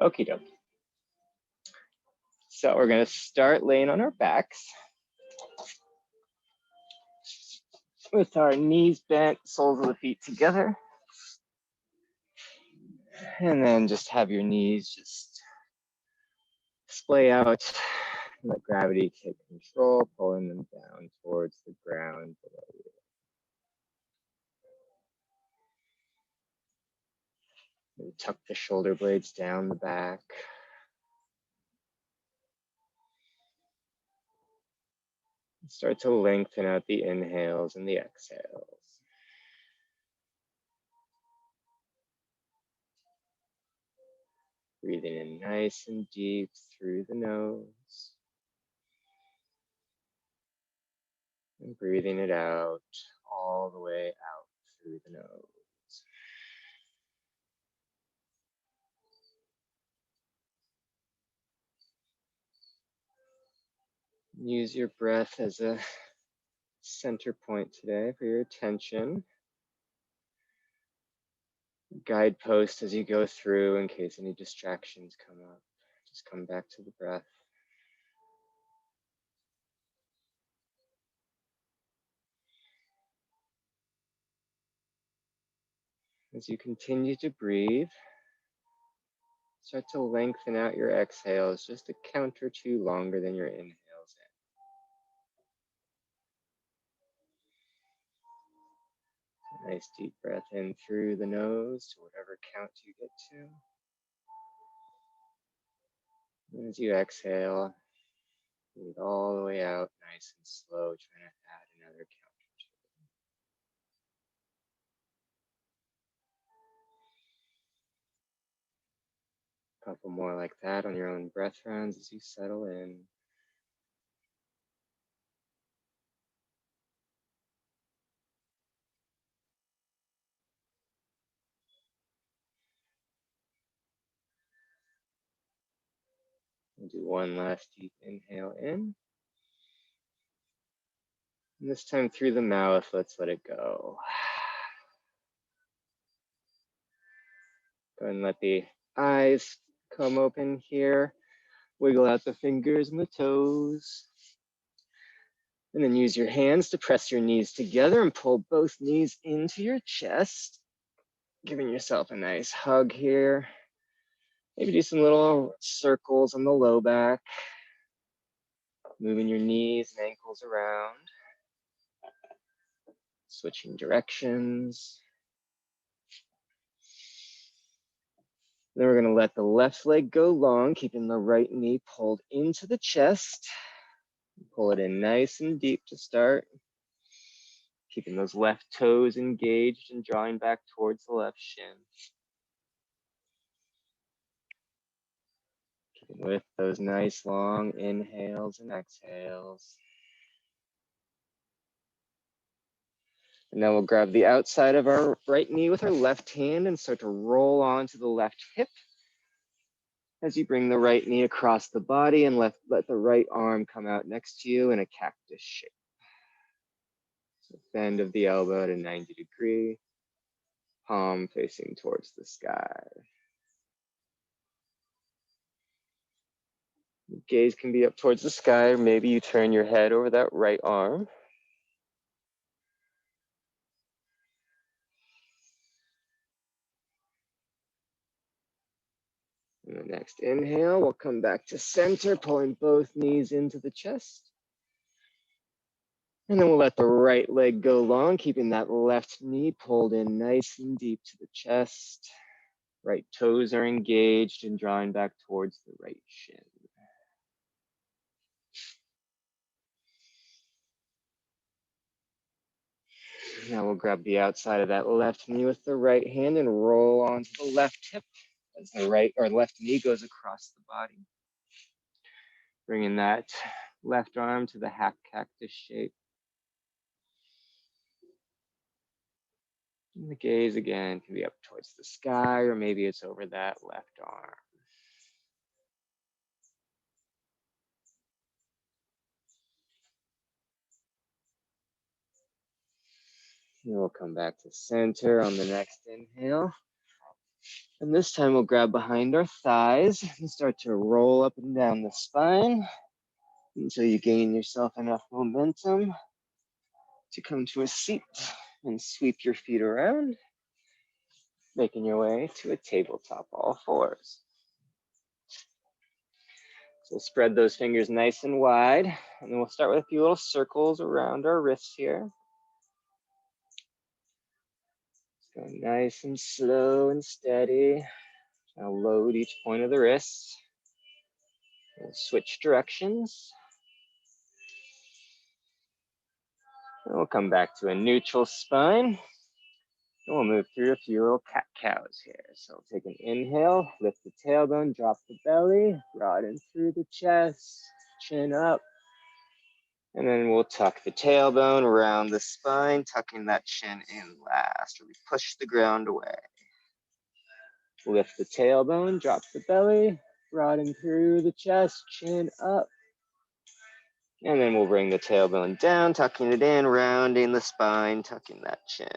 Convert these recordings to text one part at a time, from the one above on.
Okie dokie. So we're going to start laying on our backs with our knees bent, soles of the feet together. And then just have your knees just splay out. Let gravity take control, pulling them down towards the ground below you. And tuck the shoulder blades down the back. Start to lengthen out the inhales and the exhales. Breathing in nice and deep through the nose. And breathing it out all the way out through the nose. Use your breath as a center point today for your attention. Guidepost as you go through in case any distractions come up. Just come back to the breath. As you continue to breathe, start to lengthen out your exhales just a count or two longer than your inhales in. Nice deep breath in through the nose to whatever count you get to. And as you exhale, breathe all the way out, nice and slow, trying to add another count or two. A couple more like that on your own breath rounds as you settle in. We'll do one last deep inhale in. And this time through the mouth, let's let it go. Go ahead and let the eyes come open here. Wiggle out the fingers and the toes. And then use your hands to press your knees together and pull both knees into your chest. Giving yourself a nice hug here. Maybe do some little circles on the low back. Moving your knees and ankles around. Switching directions. Then we're going to let the left leg go long, keeping the right knee pulled into the chest. Pull it in nice and deep to start. Keeping those left toes engaged and drawing back towards the left shin. Keeping with those nice long inhales and exhales. And now we'll grab the outside of our right knee with our left hand and start to roll onto the left hip. As you bring the right knee across the body and let the right arm come out next to you in a cactus shape. So bend of the elbow to 90 degree, palm facing towards the sky. The gaze can be up towards the sky, or maybe you turn your head over that right arm. And the next inhale, we'll come back to center, pulling both knees into the chest. And then we'll let the right leg go long, keeping that left knee pulled in nice and deep to the chest. Right toes are engaged and drawing back towards the right shin. Now we'll grab the outside of that left knee with the right hand and roll onto the left hip as the right or left knee goes across the body. Bringing that left arm to the half cactus shape. And the gaze again can be up towards the sky, or maybe it's over that left arm. And we'll come back to center on the next inhale. And this time we'll grab behind our thighs and start to roll up and down the spine until you gain yourself enough momentum to come to a seat and sweep your feet around, making your way to a tabletop all fours. So spread those fingers nice and wide, and then we'll start with a few little circles around our wrists here. Go nice and slow and steady. I'll load each point of the wrist. We'll switch directions. And we'll come back to a neutral spine. And we'll move through a few little cat-cows here. So take an inhale, lift the tailbone, drop the belly, broaden through the chest, chin up. And then we'll tuck the tailbone around the spine, tucking that chin in last. Really push the ground away. Lift the tailbone, drop the belly, broaden through the chest, chin up. And then we'll bring the tailbone down, tucking it in, rounding the spine, tucking that chin.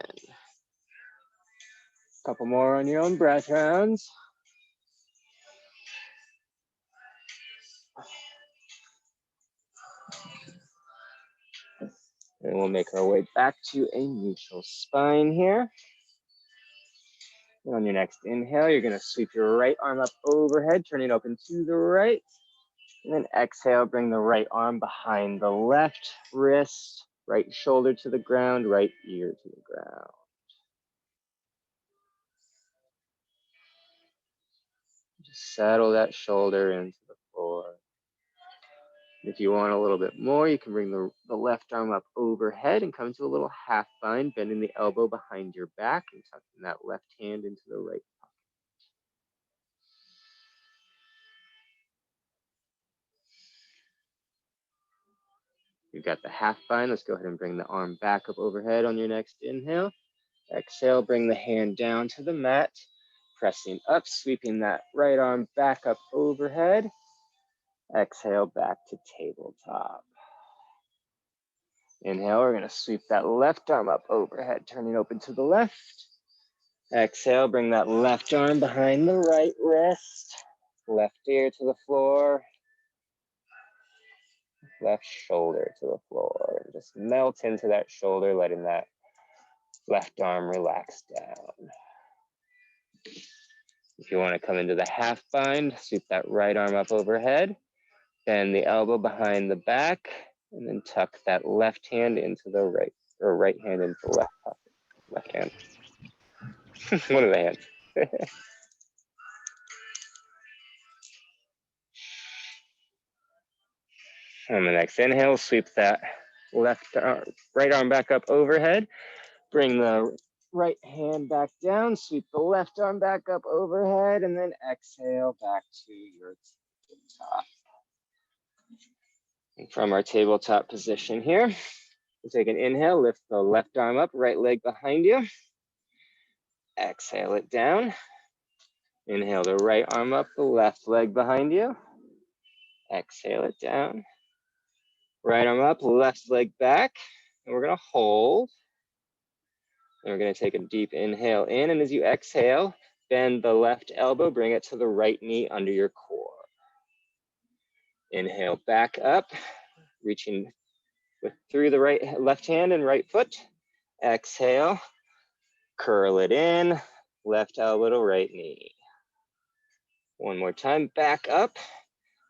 Couple more on your own breath rounds. And we'll make our way back to a neutral spine here. And on your next inhale, you're gonna sweep your right arm up overhead, turning open to the right. And then exhale, bring the right arm behind the left wrist, right shoulder to the ground, right ear to the ground. Just settle that shoulder into the floor. If you want a little bit more, you can bring the left arm up overhead and come to a little half bind, bending the elbow behind your back and tucking that left hand into the right pocket. You've got the half bind. Let's go ahead and bring the arm back up overhead on your next inhale. Exhale, bring the hand down to the mat, pressing up, sweeping that right arm back up overhead. Exhale, back to tabletop. Inhale, we're gonna sweep that left arm up overhead, turning open to the left. Exhale, bring that left arm behind the right wrist, left ear to the floor, left shoulder to the floor. Just melt into that shoulder, letting that left arm relax down. If you want to come into the half bind, sweep that right arm up overhead, bend the elbow behind the back, and then tuck that left hand into the right, or right hand into the left pocket. Left hand. One of the hands. On the next inhale, sweep that right arm back up overhead. Bring the right hand back down, sweep the left arm back up overhead, and then exhale back to your tabletop. And from our tabletop position here, we'll take an inhale, lift the left arm up, right leg behind you. Exhale it down. Inhale the right arm up, the left leg behind you. Exhale it down. Right arm up, left leg back. And we're gonna hold. And we're gonna take a deep inhale in, and as you exhale, bend the left elbow, bring it to the right knee under your core. Inhale back up, reaching through the left hand and right foot. Exhale, curl it in, left elbow to right knee. One more time, back up.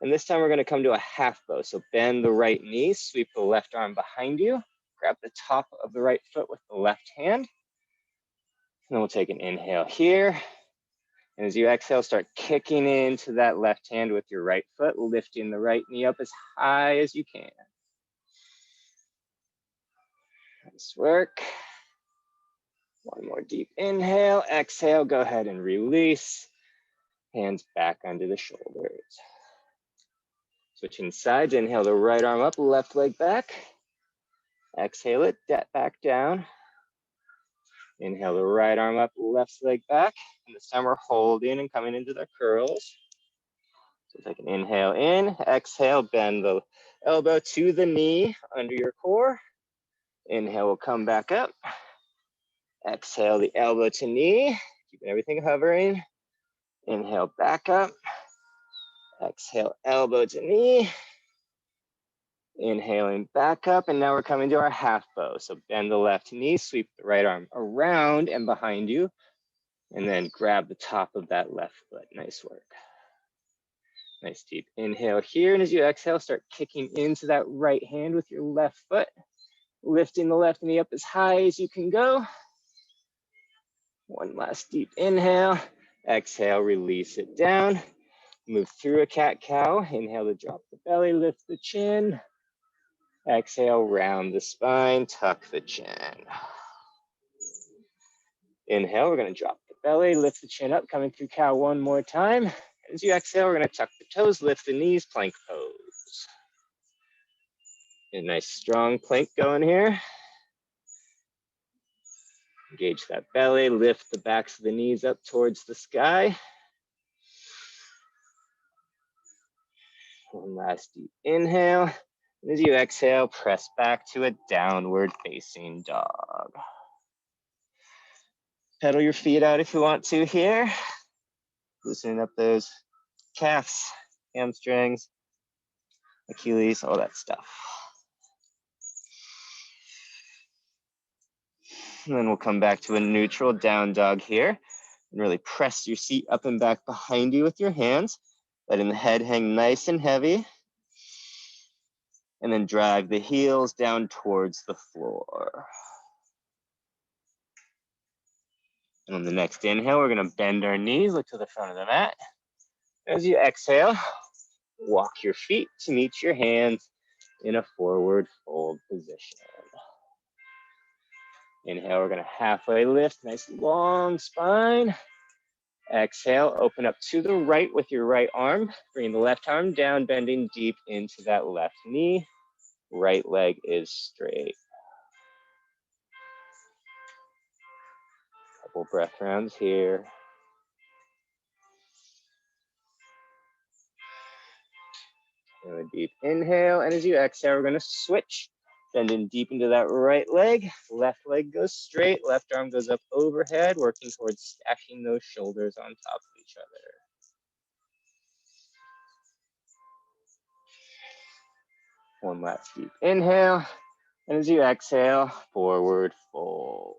And this time we're gonna come to a half bow. So bend the right knee, sweep the left arm behind you, grab the top of the right foot with the left hand. And then we'll take an inhale here. And as you exhale, start kicking into that left hand with your right foot, lifting the right knee up as high as you can. Nice work. One more deep inhale, exhale, go ahead and release. Hands back under the shoulders. Switching sides, inhale the right arm up, left leg back. Exhale it, back down. Inhale the right arm up, left leg back. And this time we're holding and coming into the curls. So take an inhale in, exhale, bend the elbow to the knee under your core. Inhale, we'll come back up. Exhale the elbow to knee. If keeping everything hovering. Inhale, back up. Exhale, elbow to knee. Inhaling back up, and now we're coming to our half bow. So bend the left knee, sweep the right arm around and behind you, and then grab the top of that left foot. Nice work. Nice deep inhale here, and as you exhale, start kicking into that right hand with your left foot, lifting the left knee up as high as you can go. One last deep inhale. Exhale, release it down. Move through a cat-cow. Inhale to drop the belly, lift the chin. Exhale, round the spine, tuck the chin. Inhale, we're going to drop the belly, lift the chin up, coming through cow one more time. As you exhale, we're going to tuck the toes, lift the knees, plank pose. A nice strong plank going here. Engage that belly, lift the backs of the knees up towards the sky. One last deep inhale. And as you exhale, press back to a downward facing dog. Pedal your feet out if you want to here. Loosening up those calves, hamstrings, Achilles, all that stuff. And then we'll come back to a neutral down dog here. And really press your seat up and back behind you with your hands, letting the head hang nice and heavy. And then drag the heels down towards the floor. And on the next inhale, we're going to bend our knees, look to the front of the mat. As you exhale, walk your feet to meet your hands in a forward fold position. Inhale, we're going to halfway lift, nice long spine. Exhale, open up to the right with your right arm. Bring the left arm down, bending deep into that left knee. Right leg is straight. Couple breath rounds here. And a deep inhale, and as you exhale, we're going to switch. Bending deep into that right leg. Left leg goes straight, left arm goes up overhead, working towards stacking those shoulders on top of each other. One last deep inhale, and as you exhale, forward fold.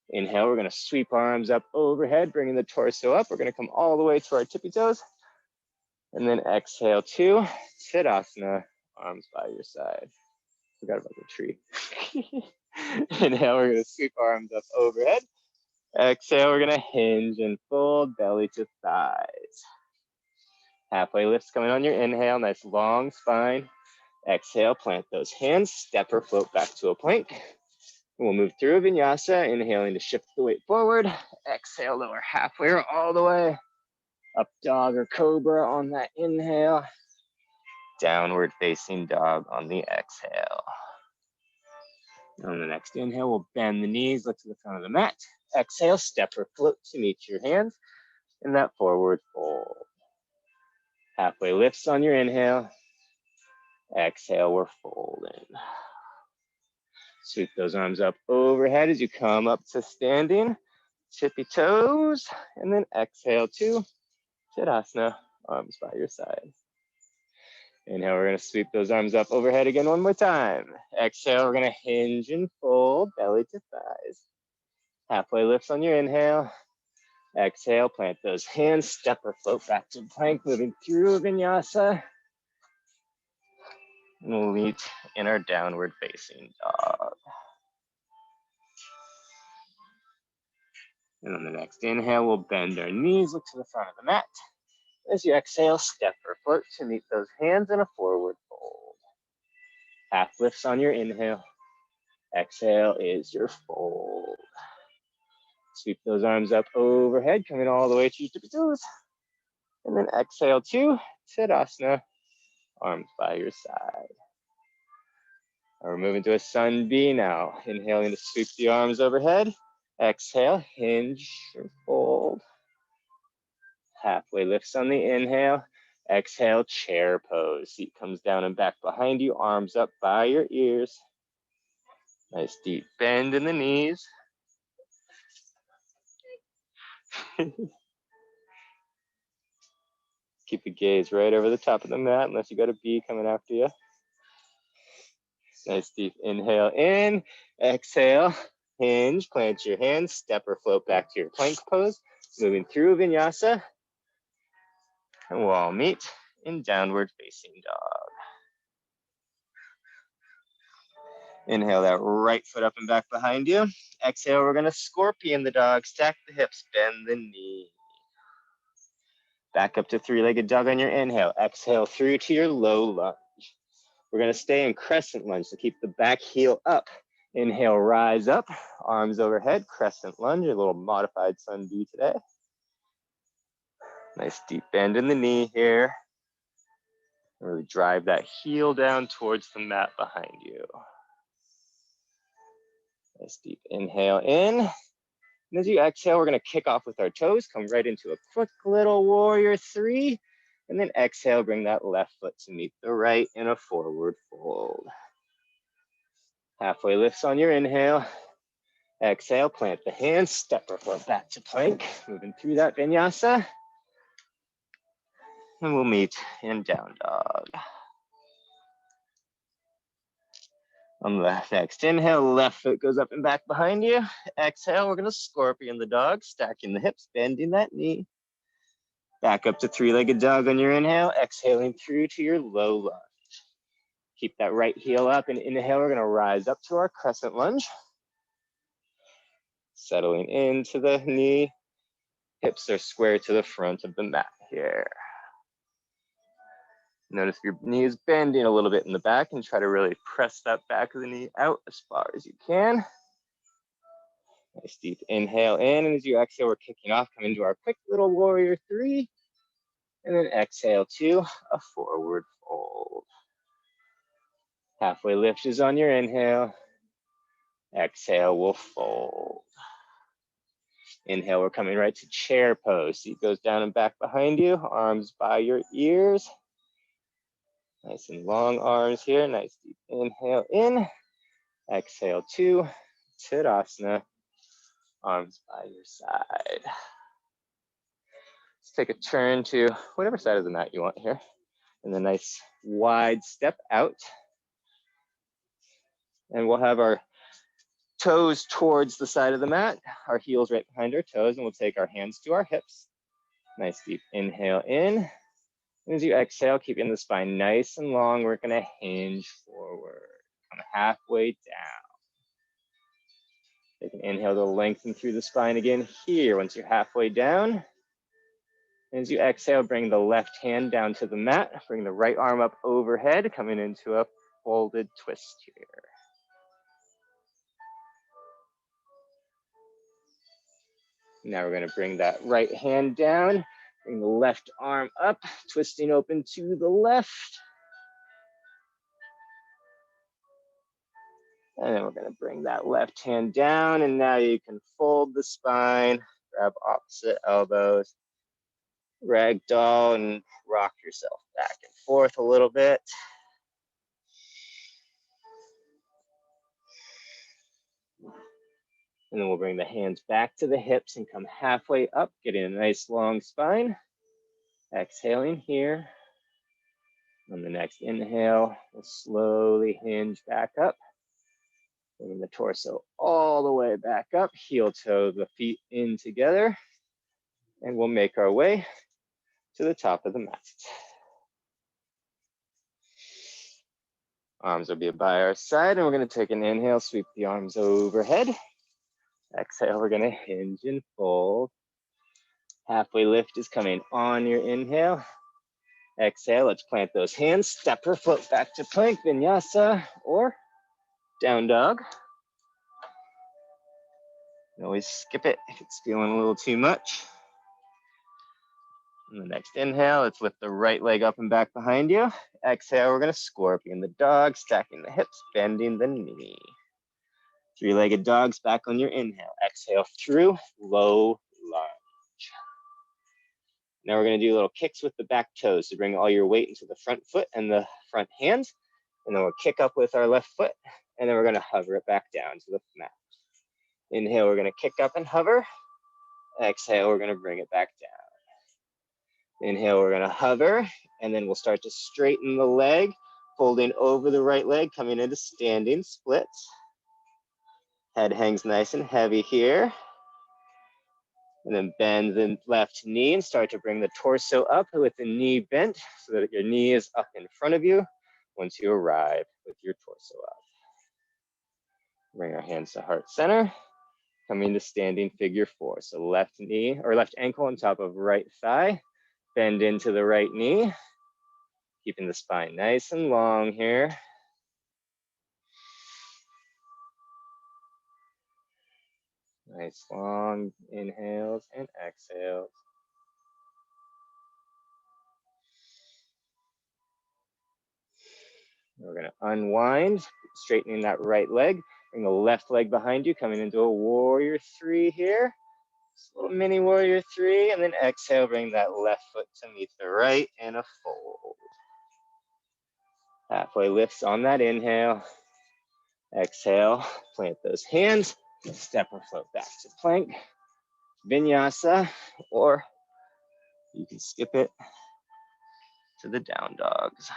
Inhale, we're going to sweep arms up overhead, bringing the torso up. We're going to come all the way to our tippy toes. And then exhale to Tadasana, arms by your side. Forgot about the tree. Inhale, we're going to sweep arms up overhead. Exhale, we're going to hinge and fold, belly to thighs. Halfway lifts coming on your inhale, nice long spine. Exhale, plant those hands, step or float back to a plank. We'll move through a vinyasa, inhaling to shift the weight forward. Exhale, lower halfway or all the way. Up dog or cobra on that inhale. Downward facing dog on the exhale. On the next inhale, we'll bend the knees, look to the front of the mat. Exhale, step or float to meet your hands in that forward fold. Halfway lifts on your inhale. Exhale, we're folding. Sweep those arms up overhead as you come up to standing. Tippy toes, and then exhale to Tadasana, arms by your side. Inhale, we're going to sweep those arms up overhead again one more time. Exhale, we're going to hinge and fold, belly to thighs. Halfway lifts on your inhale. Exhale, plant those hands, step or float back to plank, moving through vinyasa. And we'll meet in our downward facing dog. And on the next inhale, we'll bend our knees, look to the front of the mat. As you exhale, step or float to meet those hands in a forward fold. Half lifts on your inhale. Exhale is your fold. Sweep those arms up overhead, coming all the way to your tippy toes. And then exhale to Tadasana, arms by your side. We're moving to a sun B now. Inhaling to sweep the arms overhead. Exhale, hinge or fold. Halfway lifts on the inhale. Exhale, chair pose. Seat comes down and back behind you, arms up by your ears. Nice deep bend in the knees. Keep the gaze right over the top of the mat unless you got a bee coming after you. Nice deep inhale in, exhale, hinge, plant your hands, step or float back to your plank pose, moving through vinyasa, and we'll all meet in downward facing dog. Inhale that right foot up and back behind you. Exhale, we're gonna scorpion the dog, stack the hips, bend the knee. Back up to three-legged dog on your inhale. Exhale through to your low lunge. We're gonna stay in crescent lunge, so keep the back heel up. Inhale, rise up, arms overhead, crescent lunge, a little modified sun B today. Nice deep bend in the knee here. Really drive that heel down towards the mat behind you. Nice deep inhale in. And as you exhale, we're gonna kick off with our toes, come right into a quick little warrior three, and then exhale, bring that left foot to meet the right in a forward fold. Halfway lifts on your inhale. Exhale, plant the hands, step or float back to plank, moving through that vinyasa. And we'll meet in down dog. On the next inhale, left foot goes up and back behind you. Exhale, we're gonna scorpion the dog, stacking the hips, bending that knee. Back up to three-legged dog on your inhale, exhaling through to your low lunge. Keep that right heel up, and inhale, we're gonna rise up to our crescent lunge. Settling into the knee, hips are square to the front of the mat here. Notice your knee is bending a little bit in the back, and try to really press that back of the knee out as far as you can. Nice deep inhale in, and as you exhale, we're kicking off. Come into our quick little warrior three, and then exhale to a forward fold. Halfway lift is on your inhale. Exhale, we'll fold. Inhale, we're coming right to chair pose. Seat goes down and back behind you, arms by your ears. Nice and long arms here. Nice deep inhale in. Exhale to Tadasana, arms by your side. Let's take a turn to whatever side of the mat you want here. And a nice wide step out. And we'll have our toes towards the side of the mat, our heels right behind our toes, and we'll take our hands to our hips. Nice deep inhale in. And as you exhale, keeping the spine nice and long, we're gonna hinge forward. Come halfway down. Take an inhale to lengthen through the spine again here. Once you're halfway down, and as you exhale, bring the left hand down to the mat, bring the right arm up overhead, coming into a folded twist here. Now we're gonna bring that right hand down, bring the left arm up, twisting open to the left. And then we're gonna bring that left hand down, and now you can fold the spine, grab opposite elbows, ragdoll, and rock yourself back and forth a little bit. And then we'll bring the hands back to the hips and come halfway up, getting a nice long spine. Exhaling here. On the next inhale, we'll slowly hinge back up. Bringing the torso all the way back up, heel toe the feet in together. And we'll make our way to the top of the mat. Arms will be by our side, and we're gonna take an inhale, sweep the arms overhead. Exhale, we're gonna hinge and fold. Halfway lift is coming on your inhale. Exhale, let's plant those hands, step or float back to plank, vinyasa, or down dog. You can always skip it if it's feeling a little too much. On the next inhale, let's lift the right leg up and back behind you. Exhale, we're gonna scorpion the dog, stacking the hips, bending the knee. Three-legged dogs back on your inhale. Exhale through, low lunge. Now we're gonna do little kicks with the back toes. So bring all your weight into the front foot and the front hands. And then we'll kick up with our left foot. And then we're gonna hover it back down to the mat. Inhale, we're gonna kick up and hover. Exhale, we're gonna bring it back down. Inhale, we're gonna hover, and then we'll start to straighten the leg, folding over the right leg, coming into standing splits. Head hangs nice and heavy here. And then bend the left knee and start to bring the torso up with the knee bent so that your knee is up in front of you once you arrive with your torso up. Bring our hands to heart center, coming to standing figure four. So left knee or left ankle on top of right thigh, bend into the right knee, keeping the spine nice and long here. Nice long inhales and exhales. We're gonna unwind, straightening that right leg. Bring the left leg behind you, coming into a warrior three here. Just a little mini warrior three, and then exhale, bring that left foot to meet the right in a fold. Halfway lifts on that inhale. Exhale, plant those hands, step or float back to plank, vinyasa, or you can skip it to the down dogs.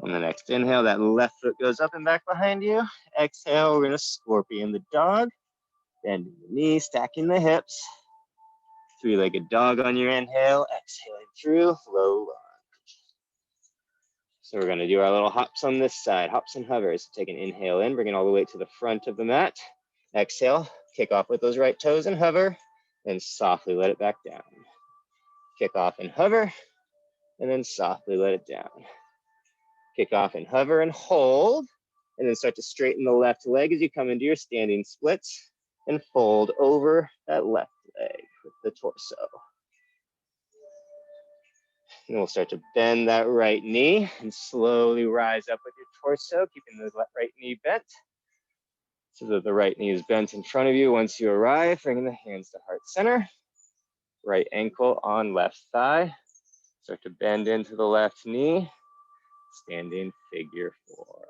On the next inhale, that left foot goes up and back behind you. Exhale, we're gonna scorpion the dog. Bending the knees, stacking the hips. Three-legged dog on your inhale, exhaling through, low lunge. So we're gonna do our little hops on this side, hops and hovers. Take an inhale in, bring it all the way to the front of the mat. Exhale, kick off with those right toes and hover, and softly let it back down. Kick off and hover, and then softly let it down. Kick off and hover and hold, and then start to straighten the left leg as you come into your standing splits and fold over that left leg with the torso. And we'll start to bend that right knee and slowly rise up with your torso, keeping the right knee bent so that the right knee is bent in front of you. Once you arrive, bringing the hands to heart center, right ankle on left thigh. Start to bend into the left knee, standing figure four.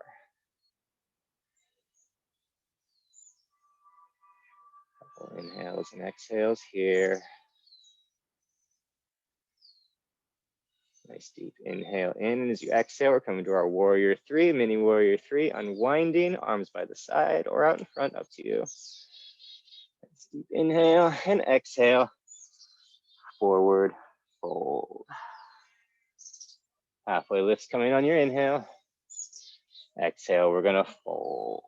Couple inhales and exhales here. Nice deep inhale in, and as you exhale, we're coming to our warrior three, mini warrior three, unwinding, arms by the side or out in front, up to you. Nice deep inhale and exhale, forward fold. Halfway lifts coming on your inhale. Exhale, we're gonna fold.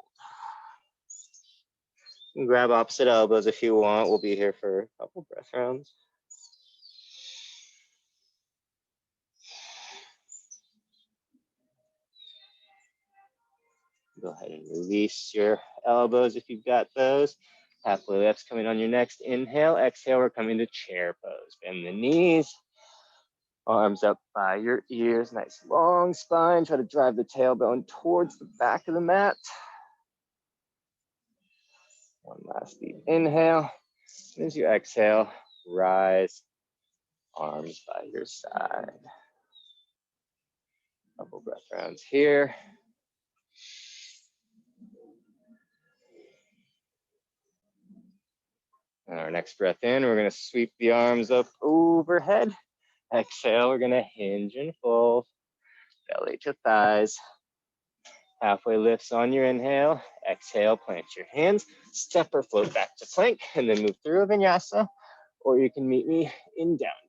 You can grab opposite elbows if you want. We'll be here for a couple breath rounds. Go ahead and release your elbows if you've got those. Halfway lifts coming on your next inhale. Exhale, we're coming to chair pose. Bend the knees, arms up by your ears. Nice long spine. Try to drive the tailbone towards the back of the mat. One last deep inhale. As you exhale, rise, arms by your side. Couple breath rounds here. And our next breath in, we're gonna sweep the arms up overhead. Exhale, we're gonna hinge and fold, belly to thighs. Halfway lifts on your inhale. Exhale, plant your hands, step or float back to plank, and then move through a vinyasa, or you can meet me in down dog.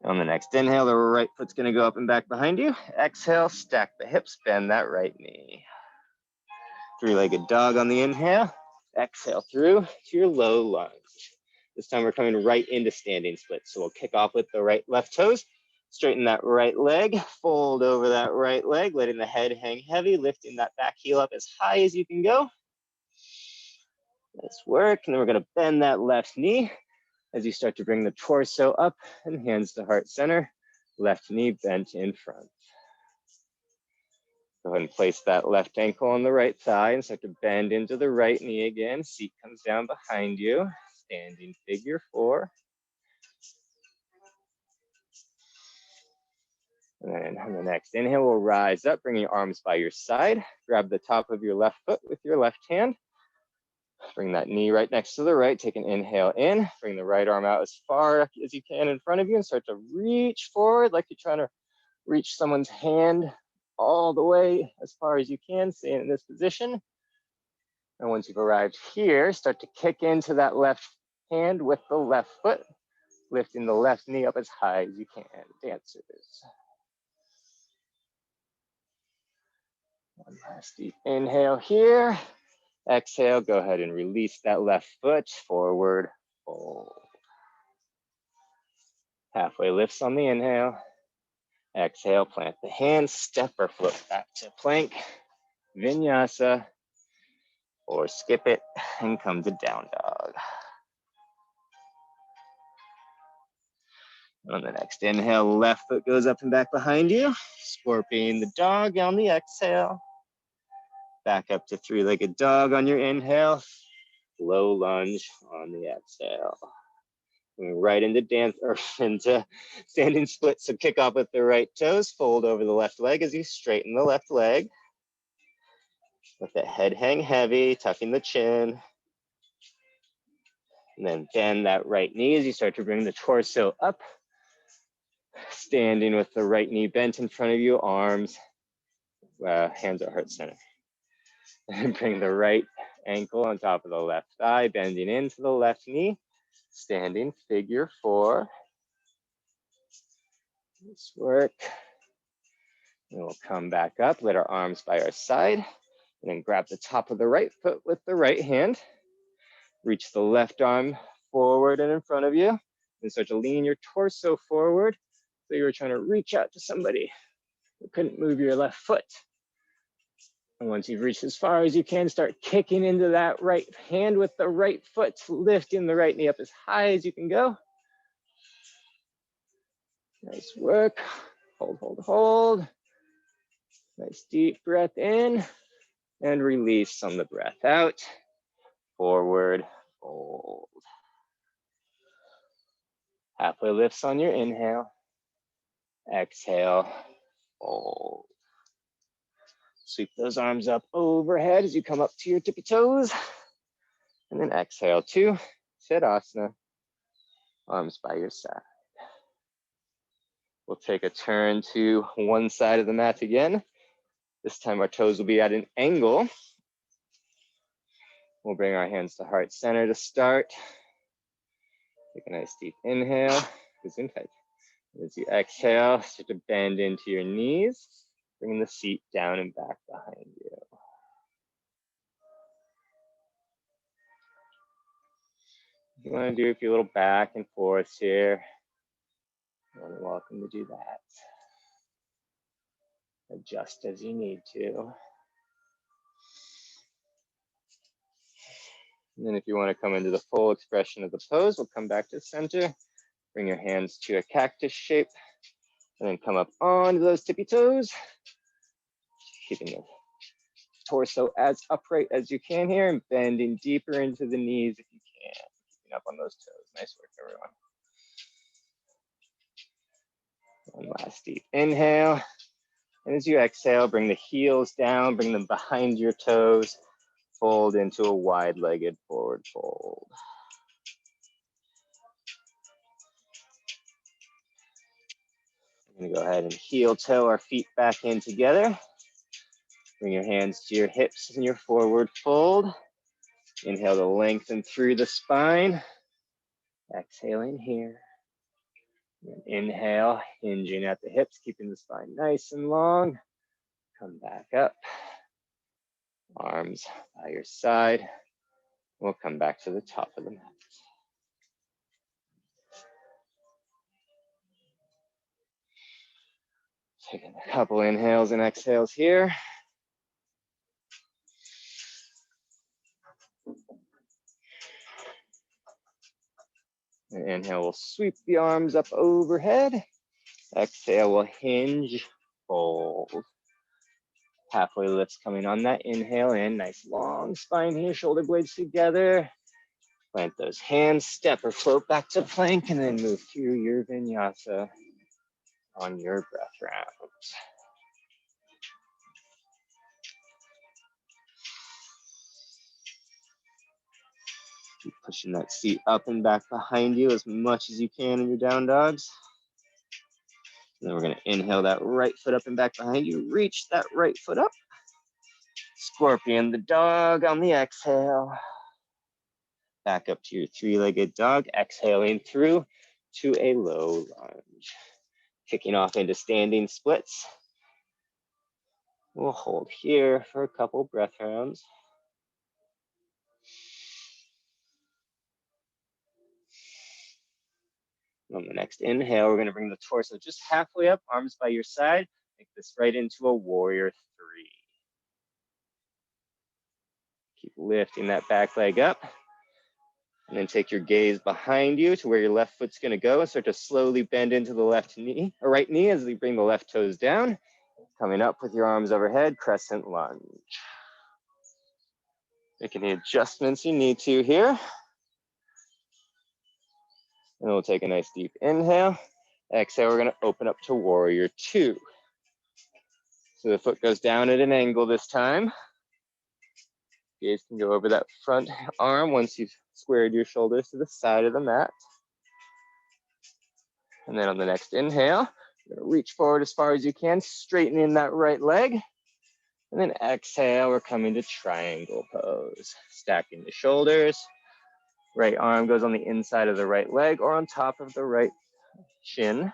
On the next inhale, the right foot's gonna go up and back behind you. Exhale, stack the hips, bend that right knee. Three-legged dog on the inhale. Exhale through to your low lunge. This time we're coming right into standing splits. So we'll kick off with the right left toes, straighten that right leg, fold over that right leg, letting the head hang heavy, lifting that back heel up as high as you can go. Nice work. And then we're gonna bend that left knee as you start to bring the torso up and hands to heart center, left knee bent in front. Go ahead and place that left ankle on the right thigh and start to bend into the right knee again. Seat comes down behind you, standing figure four. And then on the next inhale, we'll rise up, bring your arms by your side. Grab the top of your left foot with your left hand. Bring that knee right next to the right. Take an inhale in. Bring the right arm out as far as you can in front of you and start to reach forward like you're trying to reach someone's hand all the way as far as you can. Stay in this position. And once you've arrived here, start to kick into that left hand with the left foot, lifting the left knee up as high as you can. Dancers. One last deep inhale here. Exhale, go ahead and release that left foot, forward, fold. Halfway lifts on the inhale. Exhale, plant the hands, step or float back to plank, vinyasa, or skip it and come to down dog. On the next inhale, left foot goes up and back behind you. Scorpion the dog on the exhale. Back up to three-legged dog on your inhale. Low lunge on the exhale. Right into dance or into standing split. So kick off with the right toes, fold over the left leg as you straighten the left leg. Let the head hang heavy, tucking the chin. And then bend that right knee as you start to bring the torso up. Standing with the right knee bent in front of you, arms, hands at heart center. And bring the right ankle on top of the left thigh, bending into the left knee. Standing figure four. Nice work. And we'll come back up, let our arms by our side, and then grab the top of the right foot with the right hand. Reach the left arm forward and in front of you, and start to lean your torso forward. So you were trying to reach out to somebody who couldn't move your left foot. And once you've reached as far as you can, start kicking into that right hand with the right foot, lifting the right knee up as high as you can go. Nice work. Hold, hold, hold. Nice deep breath in and release on the breath out. Forward, fold. Halfway lifts on your inhale. Exhale, fold. Sweep those arms up overhead as you come up to your tippy toes. And then exhale to Siddhasana, arms by your side. We'll take a turn to one side of the mat again. This time our toes will be at an angle. We'll bring our hands to heart center to start. Take a nice deep inhale. As you exhale, start to bend into your knees. Bring the seat down and back behind you. If you want to do a few little back and forths here, you're more than welcome to do that. Adjust as you need to. And then if you want to come into the full expression of the pose, we'll come back to center. Bring your hands to a cactus shape, and then come up onto those tippy toes. Keeping the torso as upright as you can here and bending deeper into the knees if you can. Keeping up on those toes. Nice work, everyone. One last deep inhale. And as you exhale, bring the heels down, bring them behind your toes. Fold into a wide-legged forward fold. We're gonna go ahead and heel toe our feet back in together. Bring your hands to your hips and your forward fold. Inhale to lengthen through the spine. Exhaling here. And inhale, hinging at the hips, keeping the spine nice and long. Come back up. Arms by your side. We'll come back to the top of the mat. Taking a couple inhales and exhales here. And inhale, we'll sweep the arms up overhead. Exhale, we'll hinge, fold. Halfway lifts coming on that inhale in. Nice long spine here, shoulder blades together. Plant those hands, step or float back to plank, and then move through your vinyasa. on your breath rounds. Keep pushing that seat up and back behind you as much as you can in your down dogs. And then we're going to inhale that right foot up and back behind you. Reach that right foot up. Scorpion the dog on the exhale. Back up to your three-legged dog, exhaling through to a low lunge. Kicking off into standing splits. We'll hold here for a couple breath rounds. On the next inhale, we're going to bring the torso just halfway up, arms by your side. Make this right into a warrior three. Keep lifting that back leg up. And then take your gaze behind you to where your left foot's going to go and start to slowly bend into the left knee or right knee as we bring the left toes down. Coming up with your arms overhead, crescent lunge. Make any adjustments you need to here. And we'll take a nice deep inhale. Exhale, we're going to open up to warrior two. So the foot goes down at an angle this time. Gaze can go over that front arm once you've squared your shoulders to the side of the mat. And then on the next inhale, you're going to reach forward as far as you can, straightening that right leg. And then exhale, we're coming to triangle pose. Stacking the shoulders. Right arm goes on the inside of the right leg or on top of the right shin.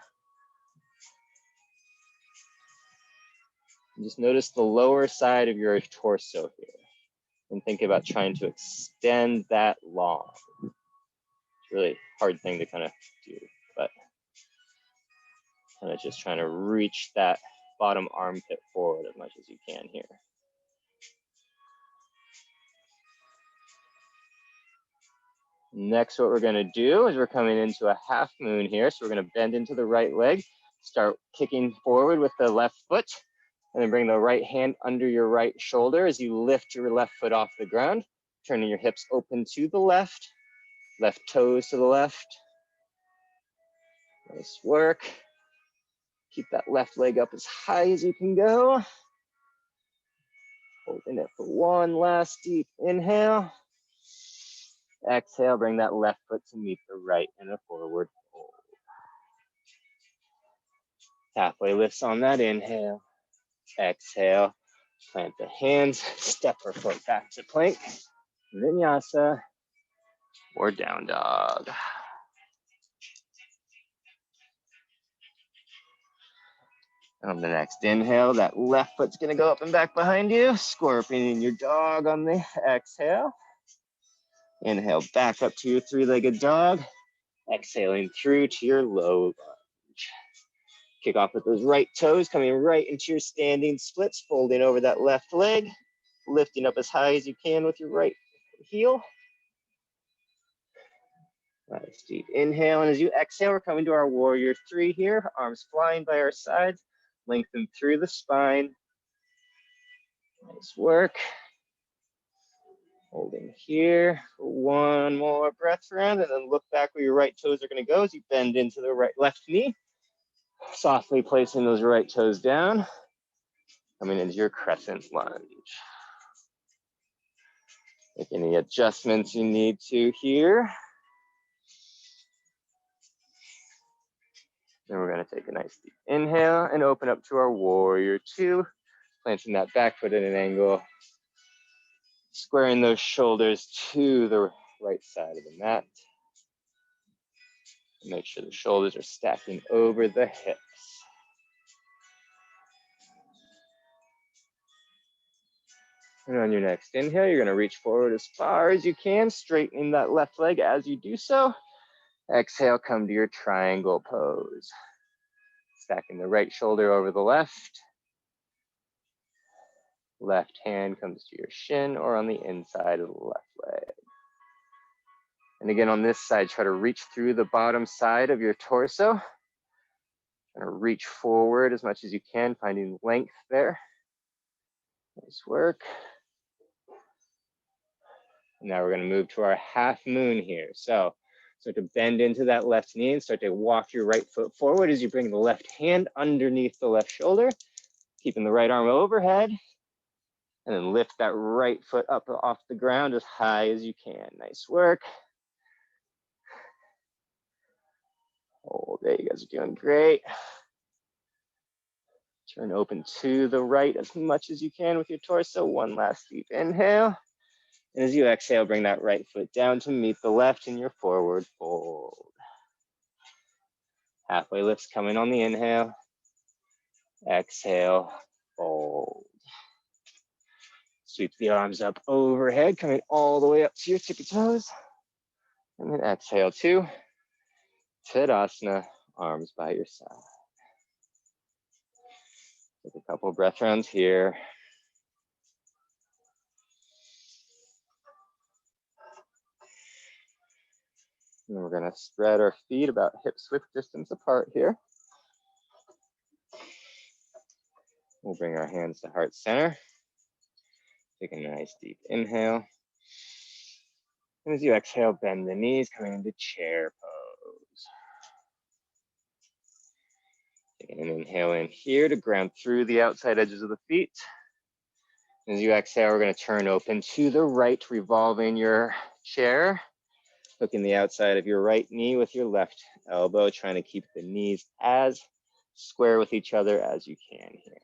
And just notice the lower side of your torso here. And think about trying to extend that long. It's a really hard thing to kind of do, but kind of just trying to reach that bottom armpit forward as much as you can here. Next, what we're going to do is we're coming into a half moon here. So we're going to bend into the right leg, start kicking forward with the left foot, and then bring the right hand under your right shoulder as you lift your left foot off the ground, turning your hips open to the left toes to the left. Nice work. Keep that left leg up as high as you can go. Holding it for one last deep inhale. Exhale, bring that left foot to meet the right in a forward fold. Halfway lifts on that inhale. Exhale, plant the hands, step our foot back to plank, vinyasa, or down dog. On the next inhale, that left foot's gonna go up and back behind you, scorpioning your dog on the exhale. Inhale back up to your three-legged dog, exhaling through to your low lunge. Kick off with those right toes, coming right into your standing splits, folding over that left leg, lifting up as high as you can with your right heel. Nice deep inhale, and as you exhale, we're coming to our warrior three here, arms flying by our sides, lengthen through the spine. Nice work. Holding here for one more breath round, and then look back where your right toes are going to go as you bend into the left knee. Softly placing those right toes down, coming into your crescent lunge. Make any adjustments you need to here. Then we're going to take a nice deep inhale and open up to our warrior two, planting that back foot at an angle, squaring those shoulders to the right side of the mat. Make sure the shoulders are stacking over the hips. And on your next inhale, you're going to reach forward as far as you can, straightening that left leg as you do so. Exhale, come to your triangle pose. Stacking the right shoulder over the left. Left hand comes to your shin or on the inside of the left leg. And again, on this side, try to reach through the bottom side of your torso. Try to reach forward as much as you can, finding length there. Nice work. Now we're going to move to our half moon here. So Start to bend into that left knee and start to walk your right foot forward as you bring the left hand underneath the left shoulder, keeping the right arm overhead, and then lift that right foot up off the ground as high as you can. Nice work. Hold it, you guys are doing great. Turn open to the right as much as you can with your torso. One last deep inhale. And as you exhale, bring that right foot down to meet the left in your forward fold. Halfway lifts coming on the inhale. Exhale, fold. Sweep the arms up overhead, coming all the way up to your tippy toes. And then exhale to Tadasana, arms by your side. Take a couple breath rounds here. And we're gonna spread our feet about hips width distance apart here. We'll bring our hands to heart center. Taking a nice deep inhale. And as you exhale, bend the knees, coming into chair pose. Taking an inhale in here to ground through the outside edges of the feet. As you exhale, we're gonna turn open to the right, revolving your chair. Hooking the outside of your right knee with your left elbow, trying to keep the knees as square with each other as you can here.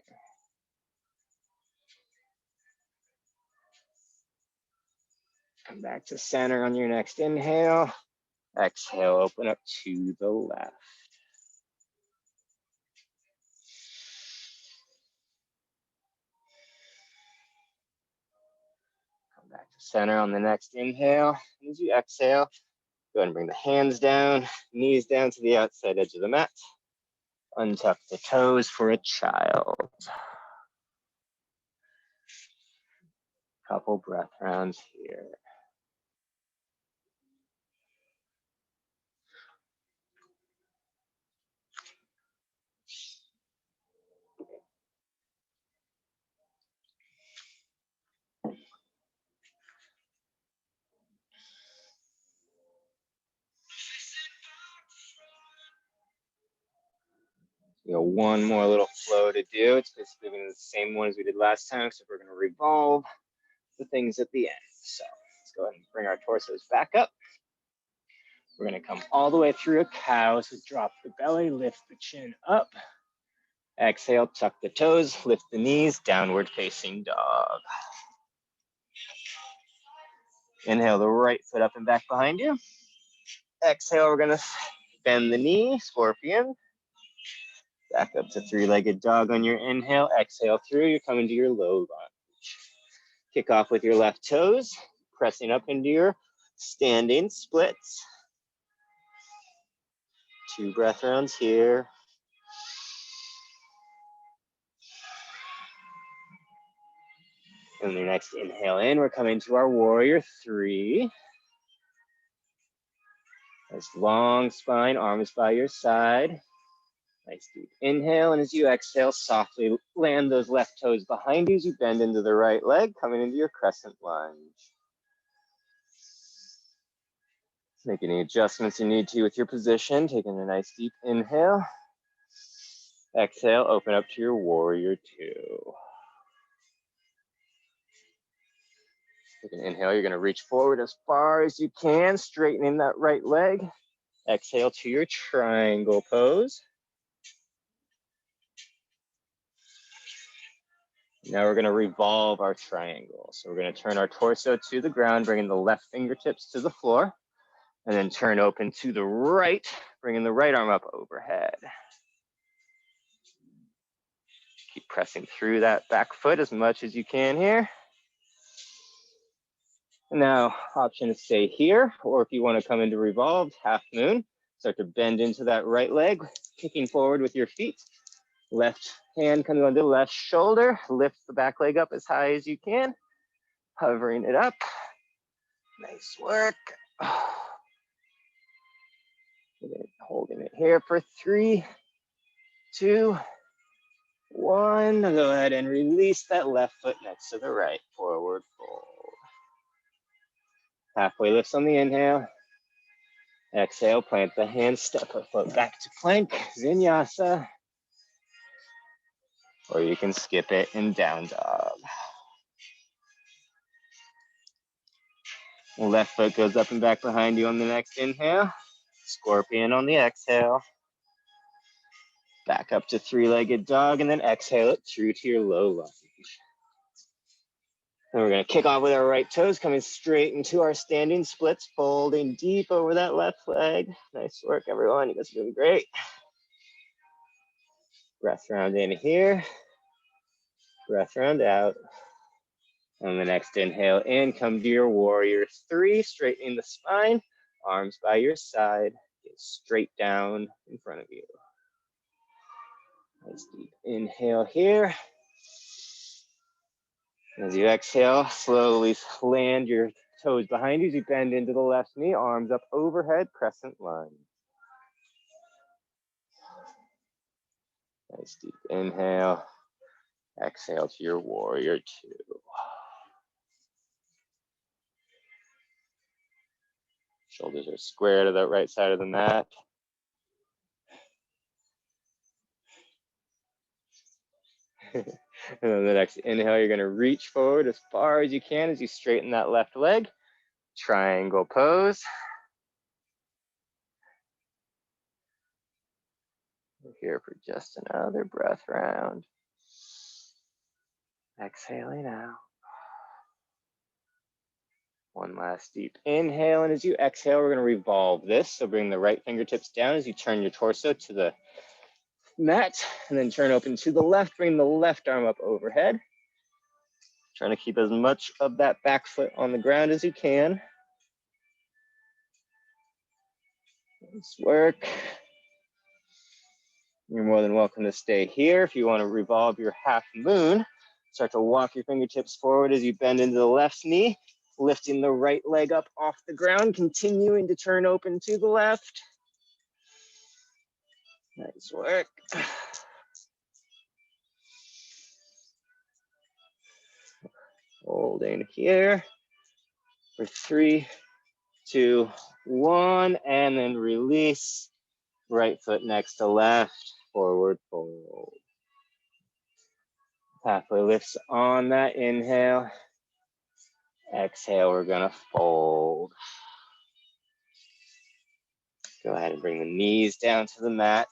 Come back to center on your next inhale. Exhale, open up to the left. Come back to center on the next inhale. As you exhale, go ahead and bring the hands down, knees down to the outside edge of the mat. Untuck the toes for a child. Couple breath rounds here. We got one more little flow to do. It's basically going to be the same one as we did last time, except we're going to revolve the things at the end. So let's go ahead and bring our torsos back up. We're going to come all the way through a cow. So drop the belly, lift the chin up. Exhale, tuck the toes, lift the knees, downward facing dog. Inhale the right foot up and back behind you. Exhale, we're going to bend the knee, scorpion. Back up to three-legged dog on your inhale. Exhale through, you're coming to your low lunge. Kick off with your left toes, pressing up into your standing splits. 2 breath rounds here. And the next inhale in, we're coming to our warrior 3. Nice long spine, arms by your side. Nice deep inhale, and as you exhale, softly land those left toes behind you as you bend into the right leg, coming into your crescent lunge. Make any adjustments you need to with your position, taking a nice deep inhale. Exhale, open up to your warrior 2. Take an inhale, you're gonna reach forward as far as you can, straightening that right leg. Exhale to your triangle pose. Now we're gonna revolve our triangle. So we're gonna turn our torso to the ground, bringing the left fingertips to the floor, and then turn open to the right, bringing the right arm up overhead. Keep pressing through that back foot as much as you can here. And now, option to stay here, or if you wanna come into revolved, half moon, start to bend into that right leg, kicking forward with your feet. Left hand coming onto the left shoulder, lift the back leg up as high as you can, hovering it up. Nice work. Holding it here for 3, 2, 1. Go ahead and release that left foot next to the right, forward fold. Halfway lifts on the inhale. Exhale, plant the hands, step or foot back to plank, vinyasa. Or you can skip it in down dog. Left foot goes up and back behind you on the next inhale. Scorpion on the exhale. Back up to three-legged dog, and then exhale it through to your low lunge. Then we're gonna kick off with our right toes, coming straight into our standing splits, folding deep over that left leg. Nice work, everyone. You guys are doing great. Breath round in here. Breath round out. On the next inhale in, come to your warrior three, straightening the spine, arms by your side, get straight down in front of you. Nice deep inhale here. As you exhale, slowly land your toes behind you as you bend into the left knee, arms up overhead, crescent lunge. Nice deep inhale. Exhale to your warrior two. Shoulders are square to the right side of the mat. And then the next inhale, you're gonna reach forward as far as you can as you straighten that left leg. Triangle pose. We're here for just another breath round. Exhaling out. One last deep inhale, and as you exhale, we're gonna revolve this. So bring the right fingertips down as you turn your torso to the mat, and then turn open to the left, bring the left arm up overhead. Trying to keep as much of that back foot on the ground as you can. Nice work. You're more than welcome to stay here. If you want to revolve your half moon, start to walk your fingertips forward as you bend into the left knee, lifting the right leg up off the ground, continuing to turn open to the left. Nice work. Holding here for 3, 2, 1, and then release. Right foot next to left, forward fold. Halfway lifts on that inhale. Exhale, we're gonna fold. Go ahead and bring the knees down to the mat.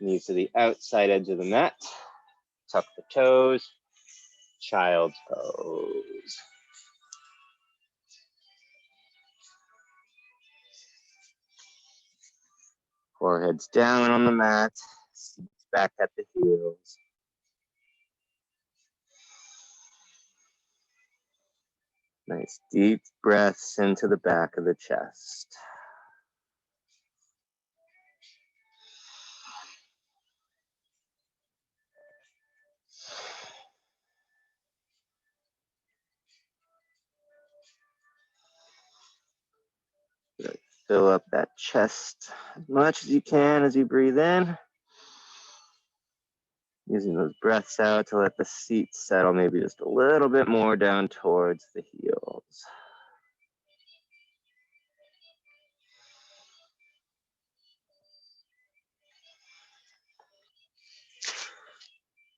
Knees to the outside edge of the mat. Tuck the toes, child's pose. Forehead's down on the mat, seats back at the heels. Nice deep breaths into the back of the chest. Fill up that chest as much as you can as you breathe in. Using those breaths out to let the seat settle maybe just a little bit more down towards the heels.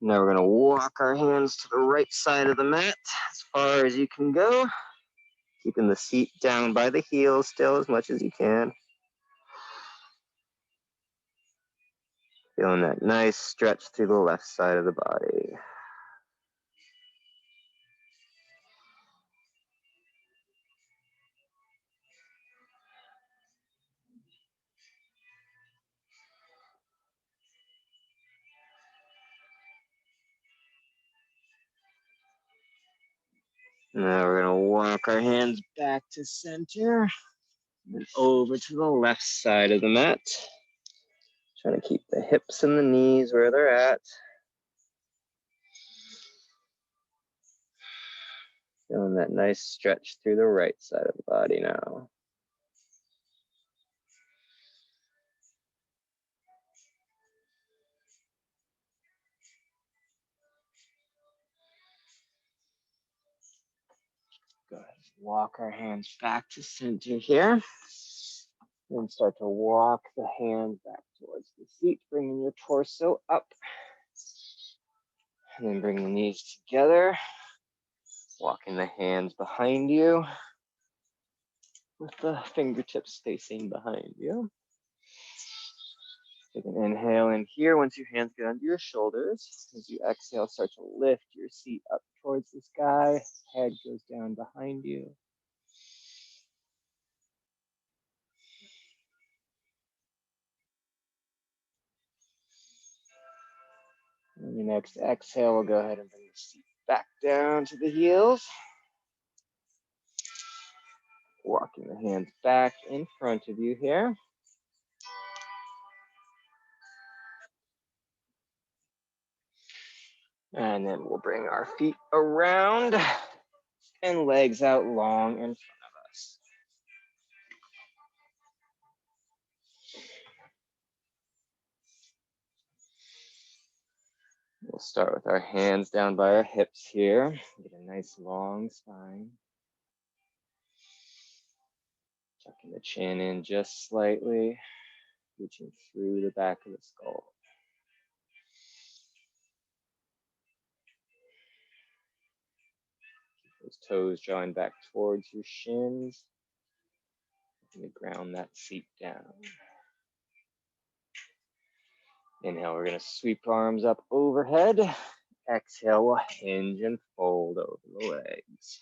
Now we're gonna walk our hands to the right side of the mat as far as you can go, keeping the seat down by the heels still as much as you can. Feeling that nice stretch through the left side of the body. Now we're gonna walk our hands back to center and over to the left side of the mat. Trying to keep the hips and the knees where they're at. Feeling that nice stretch through the right side of the body now. Go ahead and walk our hands back to center here. Then start to walk the hand back towards the seat, bringing your torso up. And then bring the knees together, walking the hands behind you with the fingertips facing behind you. Take an inhale in here. Once your hands get under your shoulders, as you exhale, start to lift your seat up towards the sky. Head goes down behind you. On the next exhale, we'll go ahead and bring the seat back down to the heels. Walking the hands back in front of you here. And then we'll bring our feet around and legs out long in front of us. We'll start with our hands down by our hips here. Get a nice long spine. Tucking the chin in just slightly, reaching through the back of the skull. Keep those toes drawing back towards your shins. Looking to ground that seat down. Inhale, we're going to sweep arms up overhead. Exhale, we'll hinge and fold over the legs.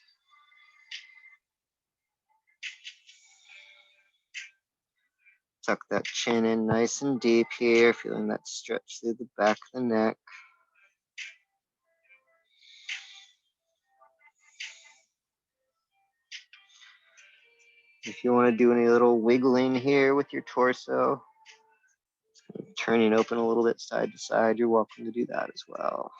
Tuck that chin in nice and deep here, feeling that stretch through the back of the neck. If you want to do any little wiggling here with your torso, turning open a little bit side to side, you're welcome to do that as well.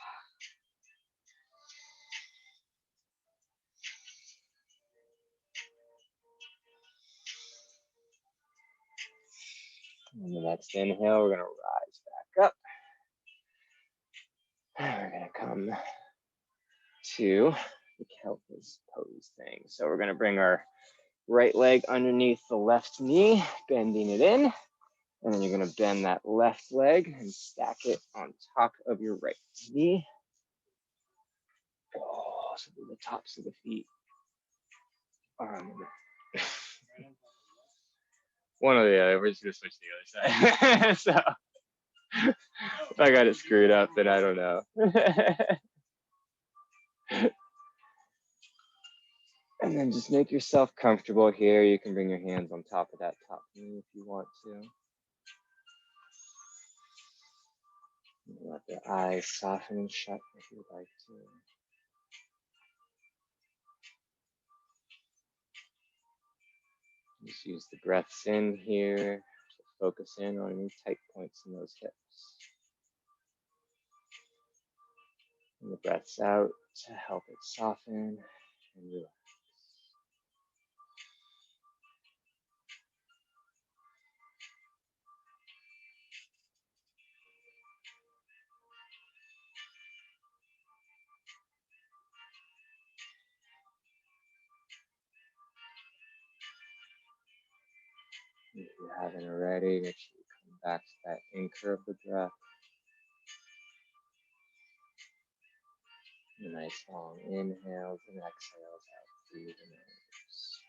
On the next inhale, we're going to rise back up. And we're going to come to the Kelpis pose thing. So we're going to bring our right leg underneath the left knee, bending it in. And then you're going to bend that left leg and stack it on top of your right knee. Oh, so the tops of the feet are on the mat. One or the other. We're just going to switch to the other side. So if I got it screwed up, then I don't know. And then just make yourself comfortable here. You can bring your hands on top of that top knee if you want to. Let the eyes soften and shut if you'd like to. Just use the breaths in here to focus in on any tight points in those hips. And the breaths out to help it soften and relax. If you haven't already, make sure you come back to that anchor of the breath. Nice long inhales and exhales out through the nose.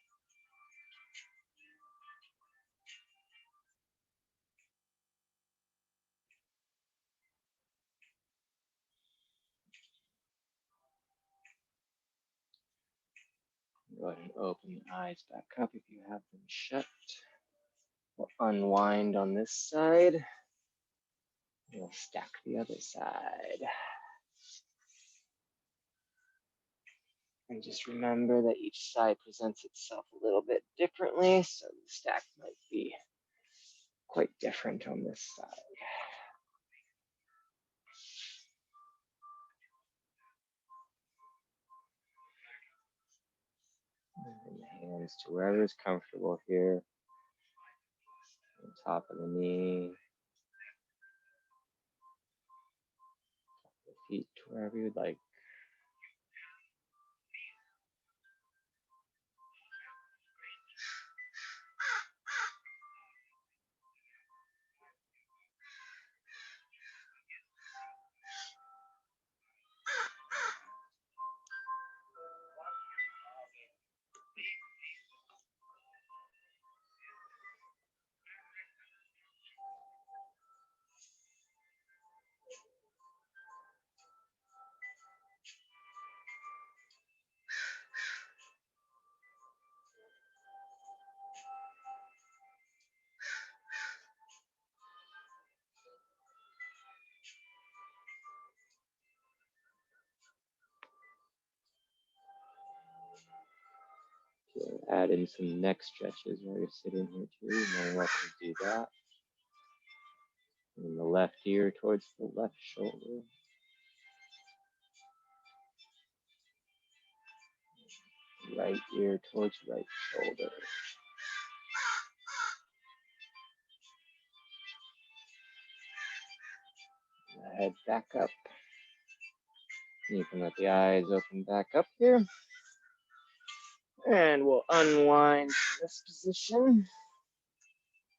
Go ahead and open the eyes back up if you have them shut. We'll unwind on this side. We'll stack the other side. And just remember that each side presents itself a little bit differently, so the stack might be quite different on this side. And the hands to wherever is comfortable here. On top of the knee. The feet to wherever you'd like. Add in some neck stretches while you're sitting here too. You're more than welcome to do that. And the left ear towards the left shoulder. Right ear towards right shoulder. Head back up. You can let the eyes open back up here. And we'll unwind from this position.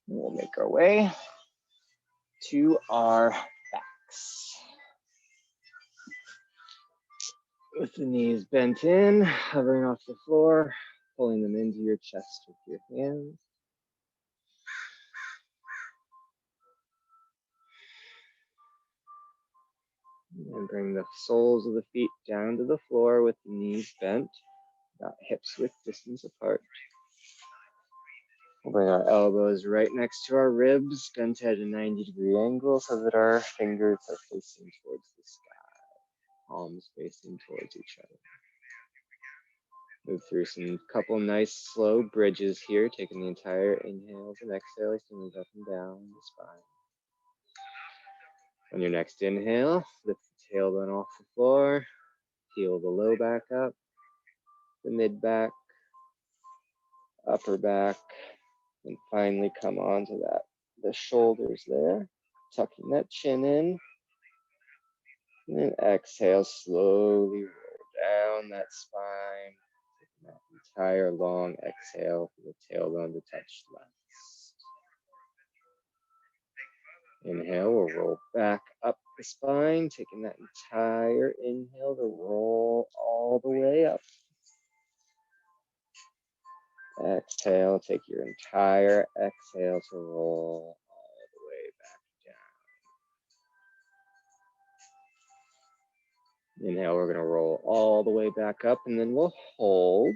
We'll make our way to our backs. With the knees bent in, hovering off the floor, pulling them into your chest with your hands. And bring the soles of the feet down to the floor with the knees bent, about hips width distance apart. We'll bring our elbows right next to our ribs, bent at a 90-degree angle so that our fingers are facing towards the sky, palms facing towards each other. Move through some couple nice slow bridges here, taking the entire inhales and exhales to move up and down the spine. On your next inhale, lift the tailbone off the floor, heel the low back up, the mid back, upper back, and finally come onto that, the shoulders there, tucking that chin in, and then exhale, slowly roll down that spine, taking that entire long exhale for the tailbone to touch the left. Inhale, we'll roll back up the spine, taking that entire inhale to roll all the way up. Exhale, take your entire exhale to roll all the way back down. Inhale, we're going to roll all the way back up, and then we'll hold.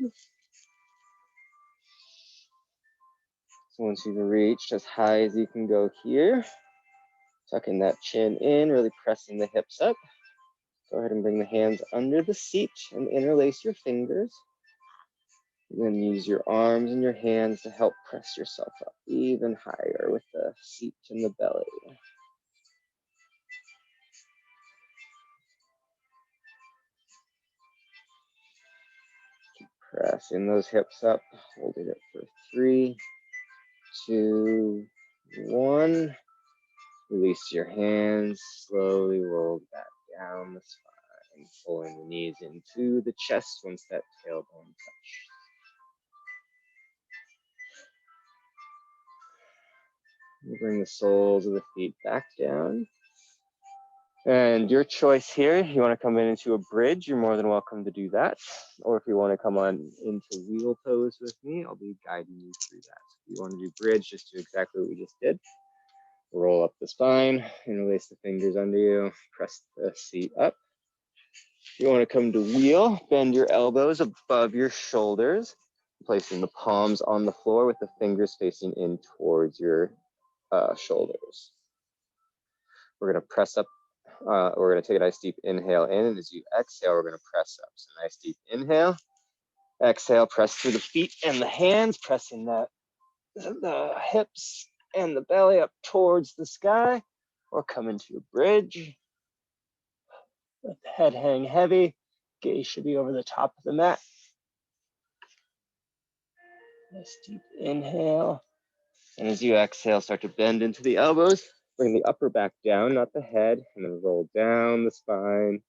So once you've reached as high as you can go here, tucking that chin in, really pressing the hips up. Go ahead and bring the hands under the seat and interlace your fingers. And then use your arms and your hands to help press yourself up even higher with the seat and the belly. Keep pressing those hips up, holding it for 3, 2, 1. Release your hands, slowly roll back down the spine, pulling the knees into the chest once that tailbone touches. Bring the soles of the feet back down. And your choice here, you want to come in into a bridge, you're more than welcome to do that. Or if you want to come on into wheel pose with me, I'll be guiding you through that. If you want to do bridge, just do exactly what we just did. Roll up the spine, interlace the fingers under you, press the seat up. If you want to come to wheel, bend your elbows above your shoulders, placing the palms on the floor with the fingers facing in towards your shoulders. We're going to press up. We're going to take a nice deep inhale in, and as you exhale, we're going to press up. So nice deep inhale. Exhale, press through the feet and the hands, pressing the hips and the belly up towards the sky, or come into a bridge. Let the head hang heavy. Gaze should be over the top of the mat. Nice deep inhale. And as you exhale, start to bend into the elbows. Bring the upper back down, not the head, and then roll down the spine.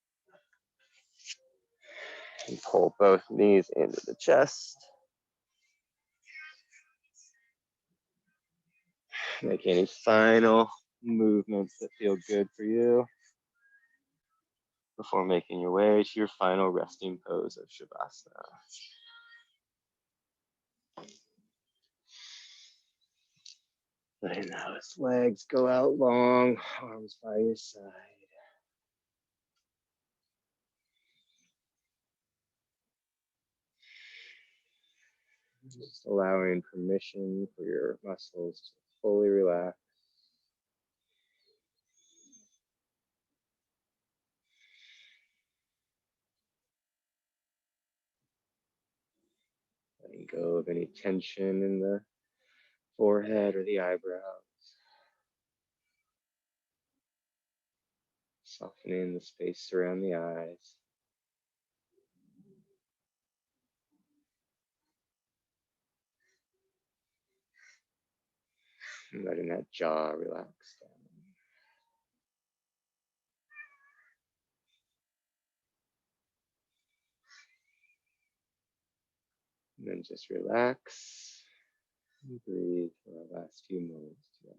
And pull both knees into the chest. Make any final movements that feel good for you before making your way to your final resting pose of Shavasana. Letting those legs go out long, arms by your side. Just allowing permission for your muscles to fully relax. Letting go of any tension in the forehead or the eyebrows. Softening the space around the eyes. And letting that jaw relax down. And then just relax and breathe for our last few moments together.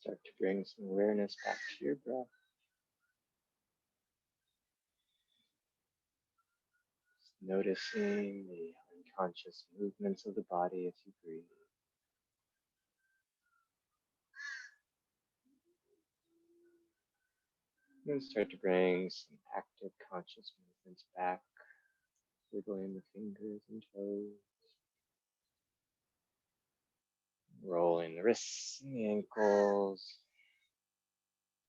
Start to bring some awareness back to your breath. Just noticing the unconscious movements of the body as you breathe. And start to bring some active conscious movements back, wiggling the fingers and toes, rolling the wrists and the ankles,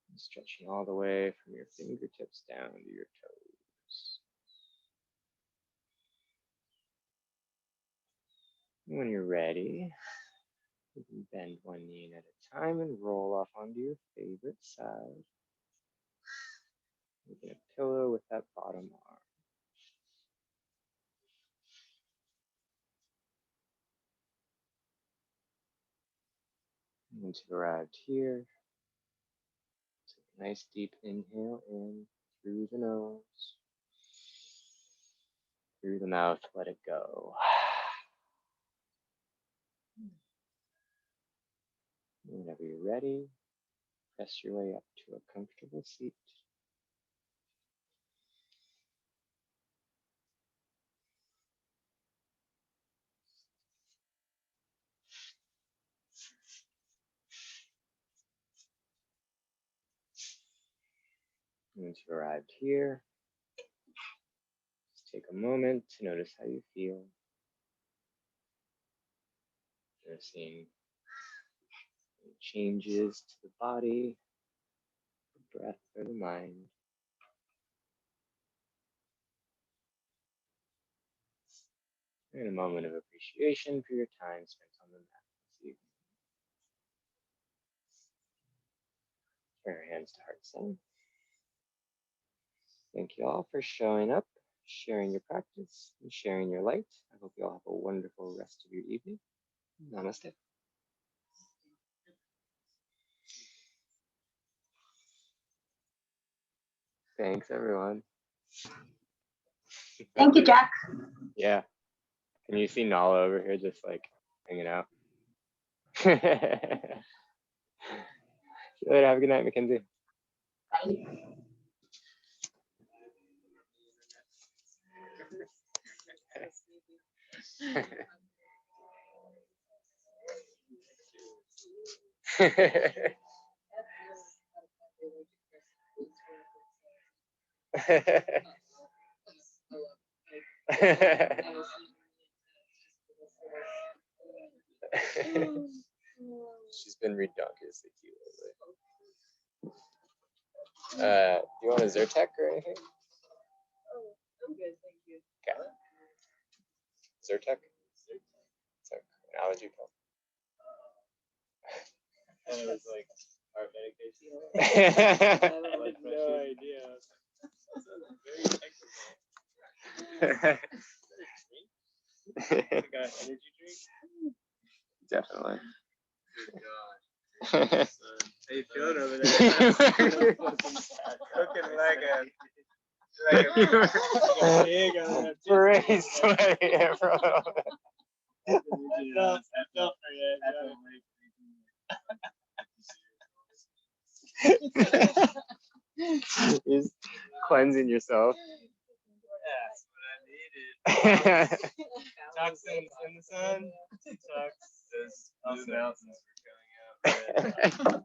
and stretching all the way from your fingertips down to your toes. And when you're ready, you can bend one knee at a time and roll off onto your favorite side. Making a pillow with that bottom arm. Once you've arrived here, take a nice deep inhale in through the nose, through the mouth, let it go. Whenever you're ready, press your way up to a comfortable seat. Once you've arrived here, just take a moment to notice how you feel. Noticing any changes to the body, the breath, or the mind. And a moment of appreciation for your time spent on the mat this evening. Turn your hands to heart center. Thank you all for showing up, sharing your practice, and sharing your light. I hope you all have a wonderful rest of your evening. Namaste. Thanks, everyone. Thank you, Jack. Yeah. And you see Nala over here just like hanging out. See you later. Have a good night, Mackenzie. She's been redonkulously cute lately. Do you want a Zyrtec or anything? Oh, I'm good, thank you. Okay. Zyrtec? It's like an allergy pill. And it was like heart medication. I I had no idea. Very technical. Like an energy drink? Definitely. Good God. How you feeling over there? Looking like a pig on that. Pretty sweaty for a little bit. Don't Just cleansing yourself. That's what I needed. Toxins in the sun. Detox. Those mountains were coming out.